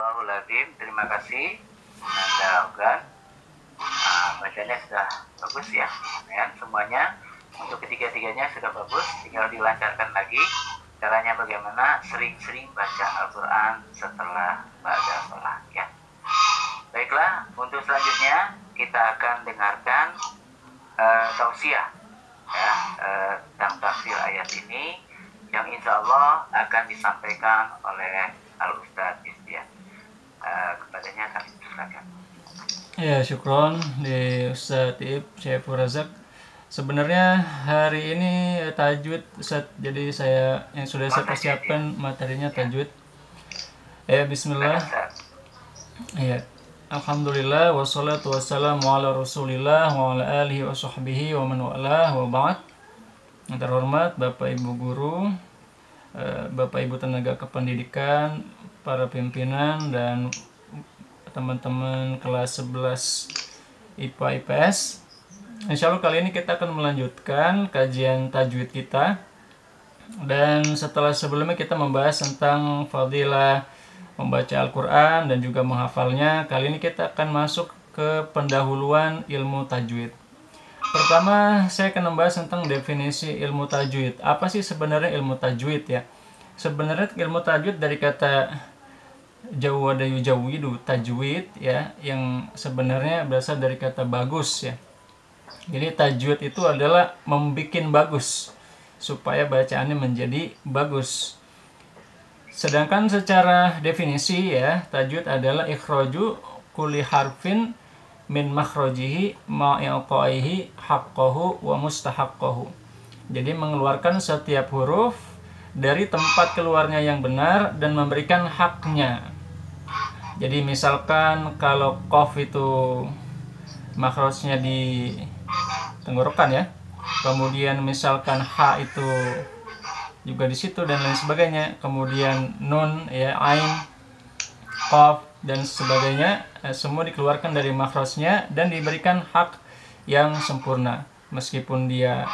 Astagfirullahaladzim, terima kasih Nanda Ogan. Bacanya sudah bagus ya, semuanya untuk ketiga-tiganya sudah bagus, tinggal dilancarkan lagi. Caranya bagaimana? Sering-sering baca Al-Quran setelah baca sholat ya. Baiklah, untuk selanjutnya kita akan dengarkan tausiah ya, tentang tafsir ayat ini yang insya Allah akan disampaikan oleh Al-Ustadz Istian. Kepadanya kami silakan. Ya, syukron di Ustadz Iib Syaiful Razak. Sebenarnya hari ini tajwid Ustadz, jadi saya yang sudah saya persiapkan materinya tajwid. Ya, bismillah. Ya, alhamdulillah wassalatu wassalamu ala Rasulillah wa ala alihi wa sahbihi wa man walah wa ba'd. Yang terhormat Bapak Ibu guru, Bapak Ibu tenaga kependidikan, para pimpinan dan teman-teman kelas 11 IPA IPS. Insya Allah kali ini kita akan melanjutkan kajian tajwid kita. Dan setelah sebelumnya kita membahas tentang fadilah membaca Al-Quran dan juga menghafalnya, kali ini kita akan masuk ke pendahuluan ilmu tajwid. Pertama, saya akan membahas tentang definisi ilmu tajwid. Apa sih sebenarnya ilmu tajwid ya? Sebenarnya ilmu tajwid dari kata jawada yujawidu, tajwid ya, yang sebenarnya berasal dari kata bagus ya. Jadi tajwid itu adalah membikin bagus supaya bacaannya menjadi bagus. Sedangkan secara definisi ya, tajwid adalah ikhraju kulli harfin min makhrajihi ma'iqaihi haqqahu wa mustahaqqahu. Jadi mengeluarkan setiap huruf dari tempat keluarnya yang benar dan memberikan haknya. Jadi misalkan kalau qaf itu makhrajnya di tenggorokan ya, kemudian misalkan ha itu juga di situ dan lain sebagainya, kemudian nun ya, ain, qaf dan sebagainya, semua dikeluarkan dari makhrajnya dan diberikan hak yang sempurna. Meskipun dia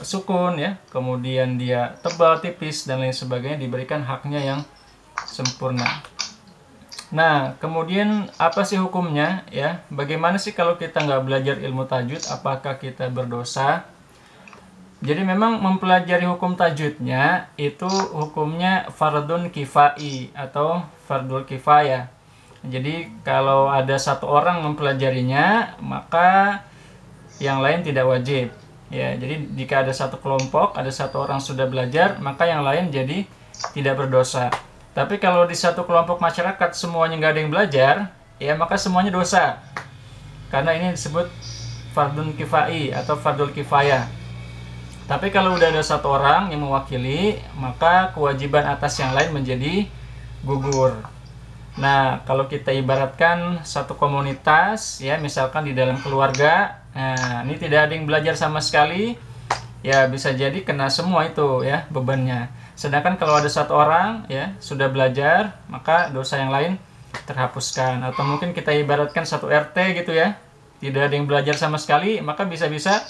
sukun ya, kemudian dia tebal, tipis dan lain sebagainya, diberikan haknya yang sempurna. Nah, kemudian apa sih hukumnya ya? Bagaimana sih kalau kita nggak belajar ilmu tajwid? Apakah kita berdosa? Jadi memang mempelajari hukum tajwidnya itu hukumnya fardun kifai atau fardul kifayah. Jadi kalau ada satu orang mempelajarinya, maka yang lain tidak wajib. Ya, jadi jika ada satu kelompok, ada satu orang sudah belajar, maka yang lain jadi tidak berdosa. Tapi kalau di satu kelompok masyarakat semuanya nggak ada yang belajar, ya maka semuanya dosa. Karena ini disebut fardun kifai atau fardul kifayah. Tapi kalau udah ada satu orang yang mewakili, maka kewajiban atas yang lain menjadi gugur. Nah, kalau kita ibaratkan satu komunitas, ya misalkan di dalam keluarga, nah ini tidak ada yang belajar sama sekali, ya bisa jadi kena semua itu ya bebannya. Sedangkan kalau ada satu orang ya sudah belajar, maka dosa yang lain terhapuskan. Atau mungkin kita ibaratkan satu RT gitu ya, tidak ada yang belajar sama sekali, maka bisa-bisa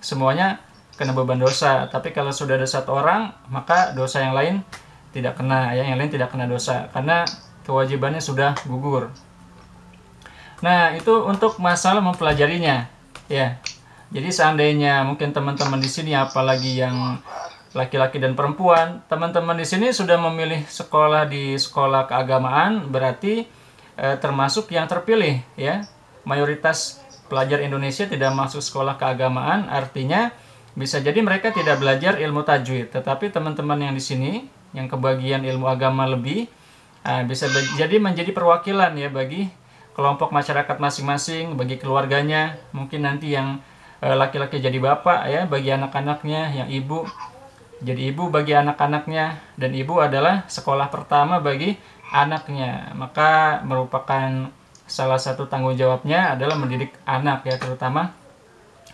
semuanya kena beban dosa. Tapi kalau sudah ada satu orang, maka dosa yang lain tidak kena ya, yang lain tidak kena dosa karena kewajibannya sudah gugur. Nah, itu untuk masalah mempelajarinya ya. Jadi seandainya mungkin teman-teman di sini, apalagi yang laki-laki dan perempuan, teman-teman di sini sudah memilih sekolah di sekolah keagamaan, berarti termasuk yang terpilih ya. Mayoritas pelajar Indonesia tidak masuk sekolah keagamaan, artinya bisa jadi mereka tidak belajar ilmu tajwid. Tetapi teman-teman yang di sini yang kebagian ilmu agama lebih, bisa jadi menjadi perwakilan ya bagi kelompok masyarakat masing-masing, bagi keluarganya. Mungkin nanti yang laki-laki jadi bapak ya bagi anak-anaknya, yang ibu jadi ibu bagi anak-anaknya, dan ibu adalah sekolah pertama bagi anaknya. Maka merupakan salah satu tanggung jawabnya adalah mendidik anak ya, terutama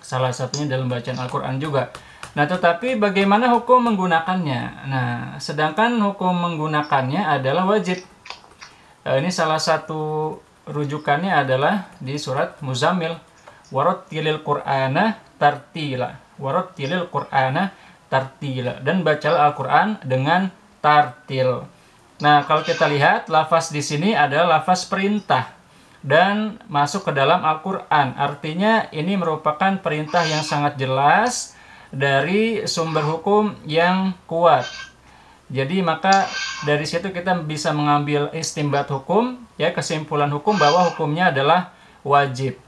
salah satunya dalam bacaan Al-Quran juga. Nah, tetapi bagaimana hukum menggunakannya? Nah, sedangkan hukum menggunakannya adalah wajib. Ini salah satu rujukannya adalah di surat Muzammil. Warattilil Qur'ana tartila. Warattilil Qur'ana tartila. Dan bacalah Al-Quran dengan tartil. Nah, kalau kita lihat lafaz di sini adalah lafaz perintah dan masuk ke dalam Al-Qur'an. Artinya ini merupakan perintah yang sangat jelas dari sumber hukum yang kuat. Jadi maka dari situ kita bisa mengambil istinbat hukum, ya, kesimpulan hukum bahwa hukumnya adalah wajib.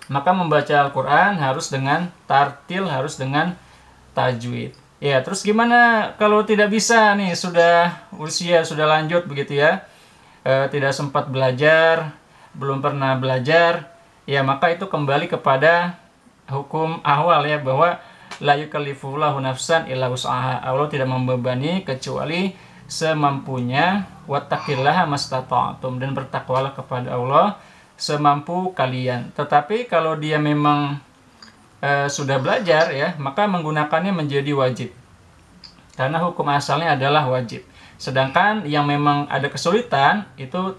Maka membaca Al-Qur'an harus dengan tartil, harus dengan tajwid. Ya, terus gimana kalau tidak bisa nih, sudah usia sudah lanjut begitu ya, tidak sempat belajar, belum pernah belajar, ya maka itu kembali kepada hukum awal ya, bahwa la yukallifullahu nafsan illa wus'aha. Allah tidak membebani kecuali semampunya. Wattaqillaha mastata'tum, dan bertakwalah kepada Allah semampu kalian. Tetapi kalau dia memang sudah belajar ya, maka menggunakannya menjadi wajib. Karena hukum asalnya adalah wajib. Sedangkan yang memang ada kesulitan itu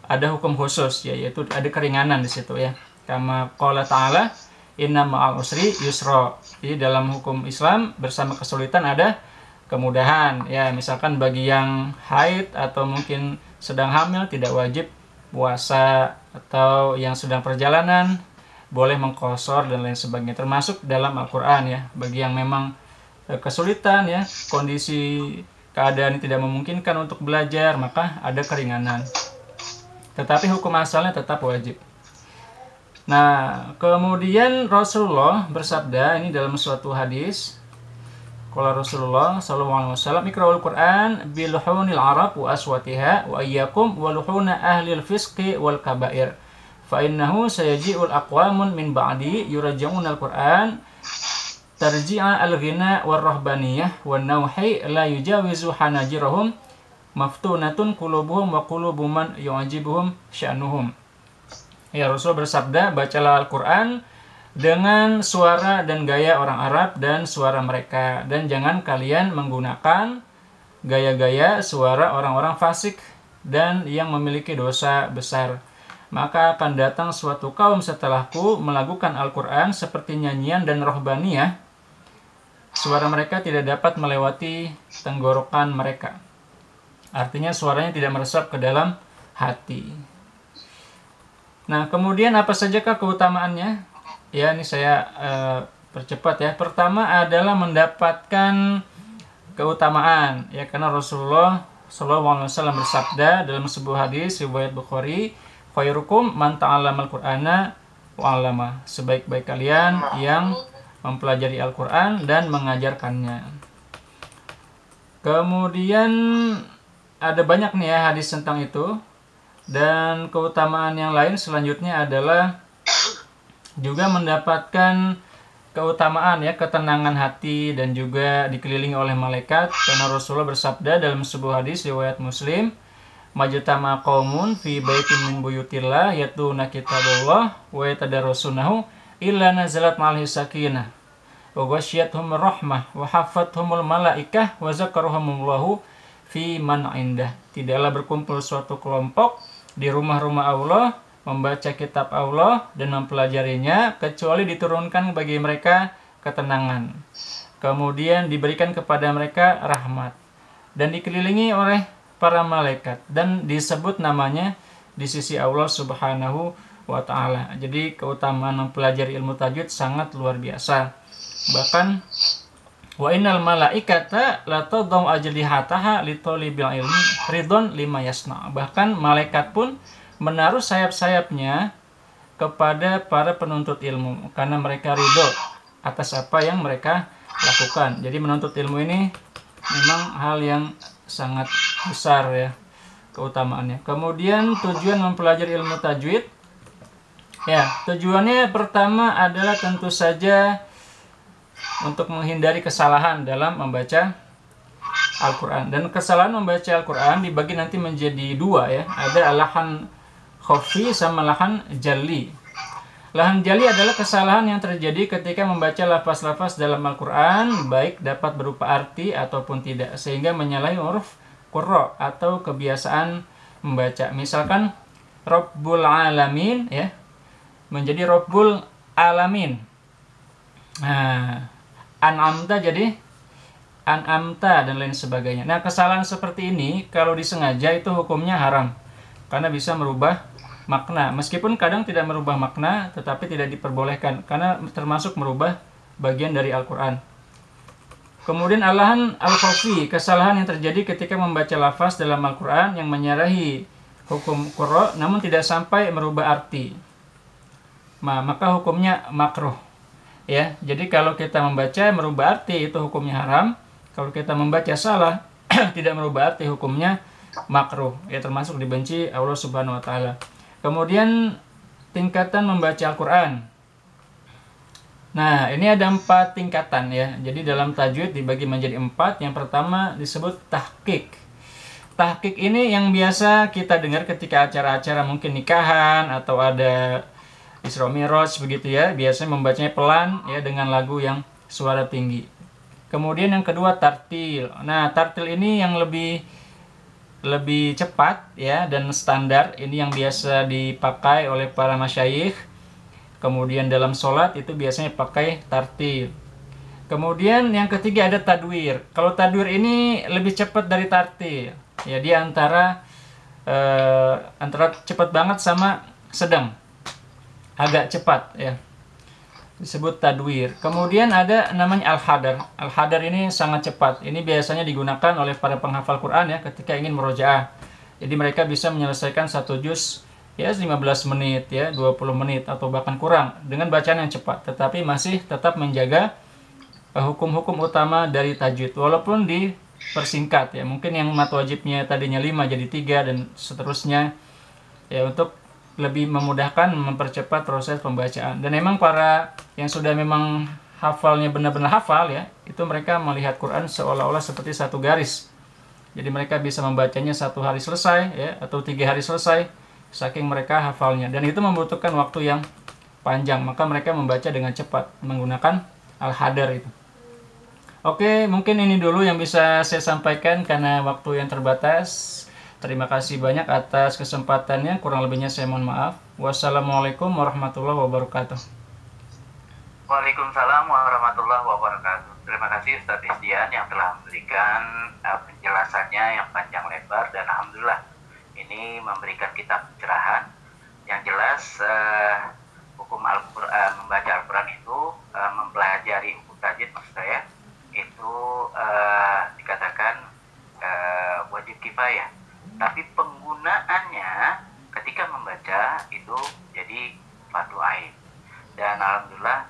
ada hukum khusus ya, yaitu ada keringanan di situ ya. Kama qala ta'ala, inna ma'al usri yusra. Jadi dalam hukum Islam bersama kesulitan ada kemudahan ya. Misalkan bagi yang haid atau mungkin sedang hamil tidak wajib puasa, atau yang sedang perjalanan boleh mengqashar dan lain sebagainya, termasuk dalam Al-Qur'an ya. Bagi yang memang kesulitan ya, kondisi keadaan tidak memungkinkan untuk belajar, maka ada keringanan. Tetapi hukum asalnya tetap wajib. Nah, kemudian Rasulullah bersabda ini dalam suatu hadis. Qala Rasulullah sallallahu alaihi wasallam, "Iqra'ul Qur'an biluhunil Arab wa aswatiha wa iyyakum wa luhuna ahlil fisqi wal kaba'ir. Fa innahu sayaji'ul aqwamun min ba'di yuraja'una al-Qur'an tarji'a al-ghina war rahbaniyah wan nawhi la yujawizu hanajirahum maftunatun qulubuhum wa qulubu man yu'ajibuhum sya'nuhum." Ya, Rasul bersabda, bacalah Al-Qur'an dengan suara dan gaya orang Arab dan suara mereka, dan jangan kalian menggunakan gaya-gaya suara orang-orang fasik dan yang memiliki dosa besar. Maka akan datang suatu kaum setelahku melakukan Al-Qur'an seperti nyanyian dan rohbaniyah. Suara mereka tidak dapat melewati tenggorokan mereka. Artinya suaranya tidak meresap ke dalam hati. Nah, kemudian apa sajakah keutamaannya? Ya, ini saya percepat ya. Pertama adalah mendapatkan keutamaan ya, karena Rasulullah SAW bersabda dalam sebuah hadis riwayat Bukhari, khairukum man ta'allamal Qur'ana wa 'allama. Sebaik-baik kalian yang mempelajari Al-Qur'an dan mengajarkannya. Kemudian ada banyak nih ya hadis tentang itu. Dan keutamaan yang lain selanjutnya adalah juga mendapatkan keutamaan ya, ketenangan hati dan juga dikelilingi oleh malaikat, karena Rasulullah bersabda dalam sebuah hadis riwayat Muslim, majtama qaumun fi baitin min buyutillah yatuna kitaballah wa yatadarrasunahu illa nazalat ma'al sakinah wa ghasyiyatuhum rahmah wa hafathumul malaikah wa zakarahumullahu fi man indah. Tidaklah berkumpul suatu kelompok di rumah-rumah Allah membaca kitab Allah dan mempelajarinya kecuali diturunkan bagi mereka ketenangan. Kemudian diberikan kepada mereka rahmat dan dikelilingi oleh para malaikat dan disebut namanya di sisi Allah Subhanahu wa taala. Jadi keutamaan mempelajari ilmu tajwid sangat luar biasa. Bahkan wa innal malaikata la tadau ajlihataha li talibil ilmi ridon lima yasna. Bahkan malaikat pun menaruh sayap-sayapnya kepada para penuntut ilmu karena mereka ridho atas apa yang mereka lakukan. Jadi menuntut ilmu ini memang hal yang sangat besar ya keutamaannya. Kemudian tujuan mempelajari ilmu tajwid, ya tujuannya pertama adalah tentu saja untuk menghindari kesalahan dalam membaca Al-Quran. Dan kesalahan membaca Al-Quran dibagi nanti menjadi dua ya. Ada lahan khafi sama lahan jali. Lahan jali adalah kesalahan yang terjadi ketika membaca lafaz-lafaz dalam Al-Quran, baik dapat berupa arti ataupun tidak, sehingga menyalahi huruf qurra atau kebiasaan membaca. Misalkan Rabbul Alamin ya menjadi Rabbul Alamin. Nah, an'amta jadi an'amta dan lain sebagainya. Nah, kesalahan seperti ini kalau disengaja itu hukumnya haram karena bisa merubah makna. Meskipun kadang tidak merubah makna, tetapi tidak diperbolehkan karena termasuk merubah bagian dari Al-Qur'an. Kemudian alahan al-khafi, kesalahan yang terjadi ketika membaca lafaz dalam Al-Qur'an yang menyalahi hukum qurra namun tidak sampai merubah arti. Maka hukumnya makruh. Ya, jadi kalau kita membaca merubah arti itu hukumnya haram. Kalau kita membaca salah tidak merubah arti hukumnya makruh. Ya, termasuk dibenci Allah Subhanahu wa taala. Kemudian tingkatan membaca Al-Qur'an. Nah, ini ada 4 tingkatan ya. Jadi dalam tajwid dibagi menjadi 4. Yang pertama disebut tahqiq. Tahqiq ini yang biasa kita dengar ketika acara-acara mungkin nikahan atau ada Isra Mi'raj begitu ya. Biasanya membacanya pelan ya dengan lagu yang suara tinggi. Kemudian yang kedua tartil. Nah, tartil ini yang lebih cepat ya dan standar. Ini yang biasa dipakai oleh para masyayikh. Kemudian dalam sholat itu biasanya pakai tartil. Kemudian yang ketiga ada tadwir. Kalau tadwir ini lebih cepat dari tartil. Ya, dia antara cepat banget sama sedang. Agak cepat ya. Disebut tadwir. Kemudian ada namanya al-hadar. Al-hadar ini sangat cepat. Ini biasanya digunakan oleh para penghafal Quran ya ketika ingin murojaah. Jadi mereka bisa menyelesaikan 1 juz ya 15 menit ya 20 menit atau bahkan kurang dengan bacaan yang cepat, tetapi masih tetap menjaga hukum-hukum utama dari tajwid walaupun dipersingkat ya. Mungkin yang mat wajibnya tadinya 5 jadi 3 dan seterusnya ya untuk lebih memudahkan mempercepat proses pembacaan. Dan memang para yang sudah memang hafalnya benar-benar hafal ya, itu mereka melihat Quran seolah-olah seperti satu garis. Jadi mereka bisa membacanya 1 hari selesai ya atau 3 hari selesai saking mereka hafalnya, dan itu membutuhkan waktu yang panjang, maka mereka membaca dengan cepat menggunakan al-hadar itu. Oke, mungkin ini dulu yang bisa saya sampaikan karena waktu yang terbatas. Terima kasih banyak atas kesempatannya, kurang lebihnya saya mohon maaf. Wassalamualaikum warahmatullahi wabarakatuh. Waalaikumsalam warahmatullahi wabarakatuh. Terima kasih Ustaz Isdian yang telah memberikan penjelasannya yang panjang lebar, dan alhamdulillah ini memberikan kita pencerahan yang jelas. Hukum Al-Quran, membaca Al-Quran itu mempelajari hukum tajwid maksud saya itu dikatakan wajib kifayah, tapi penggunaannya ketika membaca itu jadi fardu ain. Dan alhamdulillah